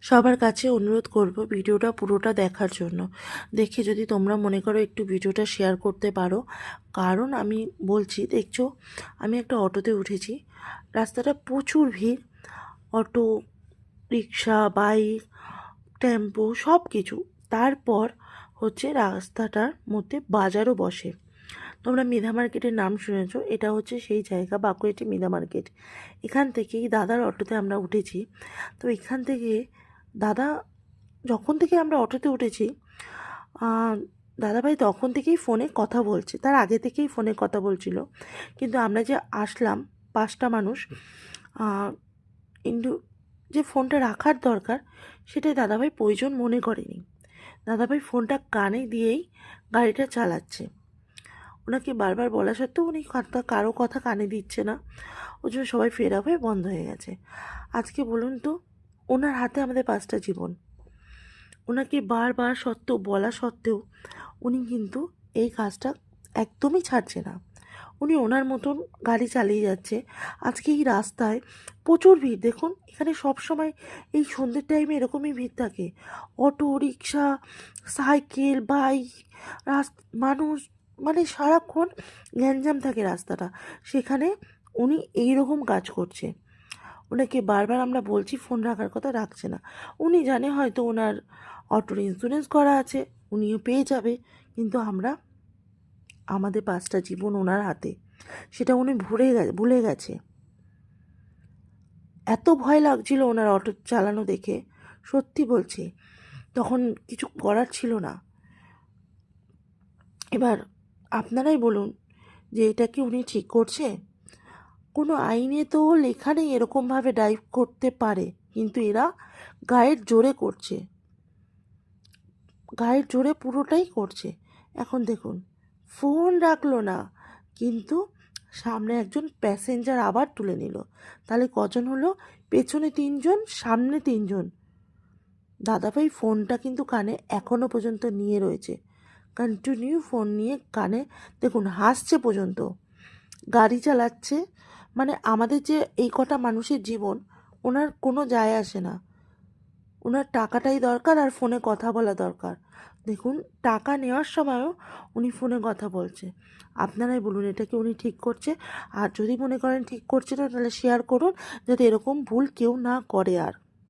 সবার কাছে অনুরোধ করব ভিডিওটা পুরোটা দেখার জন্য। দেখে যদি তোমরা মনে করো একটু ভিডিওটা শেয়ার করতে পারো। কারণ আমি বলছি, দেখছো আমি একটা অটোতে উঠেছি, রাস্তাটা প্রচুর ভিড়, অটো, রিক্সা, বাইক, টেম্পো সব কিছু। তারপর হচ্ছে রাস্তাটার মধ্যে বাজারও বসে। তোমরা মেধা মার্কেটের নাম শুনেছো, এটা হচ্ছে সেই জায়গা, বাঁকুড়াটি মেধা মার্কেট। এখান থেকেই দাদার অটোতে আমরা উঠেছি। তো এখান থেকে দাদা, যখন থেকে আমরা অটোতে উঠেছি, দাদাভাই তখন থেকেই ফোনে কথা বলছে, তার আগে থেকেই ফোনে কথা বলছিল। কিন্তু আমরা যে আসলাম 5টা মানুষ, কিন্তু যে ফোনটা রাখার দরকার সেটাই দাদাভাই প্রয়োজন মনে করেনি। দাদাভাই ফোনটা কানে দিয়েই গাড়িটা চালাচ্ছে। ওনাকে বারবার বলা সত্ত্বেও উনি কারো কথা কানে দিচ্ছে না। ওই জন্য সবাই ফেড আপ হয়ে বন্ধ হয়ে গেছে। আজকে বলুন তো, ওনার হাতে আমাদের 5টা জীবন। ওনাকে বারবার সত্ত্বেও বলা সত্ত্বেও উনি কিন্তু এই কাজটা একদমই ছাড়ছে না। উনি ওনার মতন গাড়ি চালিয়ে যাচ্ছে। আজকে এই রাস্তায় প্রচুর ভিড়, দেখুন এখানে সব সময় এই সন্ধ্যের টাইমে এরকমই ভিড় থাকে। অটো, রিক্সা, সাইকেল, বাইক, মানুষ, মানে সারাক্ষণ গ্যাঞ্জাম থাকে রাস্তাটা। সেখানে উনি এই রকম কাজ করছে। ওনাকে বারবার আমরা বলছি ফোন রাখার কথা, রাখছে না। উনি জানে হয়তো ওনার অটোর ইন্স্যুরেন্স করা আছে, উনিও পেয়ে যাবে। কিন্তু আমাদের 5টা জীবন ওনার হাতে, সেটা উনি ভুলে গেছে। এত ভয় লাগছিল ওনার অটো চালানো দেখে, সত্যি বলছি, তখন কিছু করার ছিল না। এবার আপনারাই বলুন যে এটা কি উনি ঠিক করছে? কোনো আইনে তো লেখা নেই এরকমভাবে ড্রাইভ করতে পারে, কিন্তু এরা গায়ের জোরে করছে, গায়ের জোরে পুরোটাই করছে। এখন দেখুন, ফোন রাখলো না, কিন্তু সামনে একজন প্যাসেঞ্জার আবার তুলে নিল। তাহলে কজন হলো? পেছনে 3জন, সামনে 3জন। দাদাভাই ফোনটা কিন্তু কানে এখনও পর্যন্ত নিয়ে রয়েছে, কন্টিনিউ ফোন নিয়ে কানে, দেখুন হাসছে পর্যন্ত, গাড়ি চালাচ্ছে। মানে আমাদের যে এই কটা মানুষের জীবন, ওনার কোনো যায় আসে না। ওনার টাকাটাই দরকার আর ফোনে কথা বলা দরকার। দেখুন, টাকা নেওয়ার সময়ও উনি ফোনে কথা বলছে। আপনারাই বলুন এটা কি উনি ঠিক করছে? আর যদি মনে করেন ঠিক করছে না, তাহলে শেয়ার করুন, যাতে এরকম ভুল কেউ না করে আর।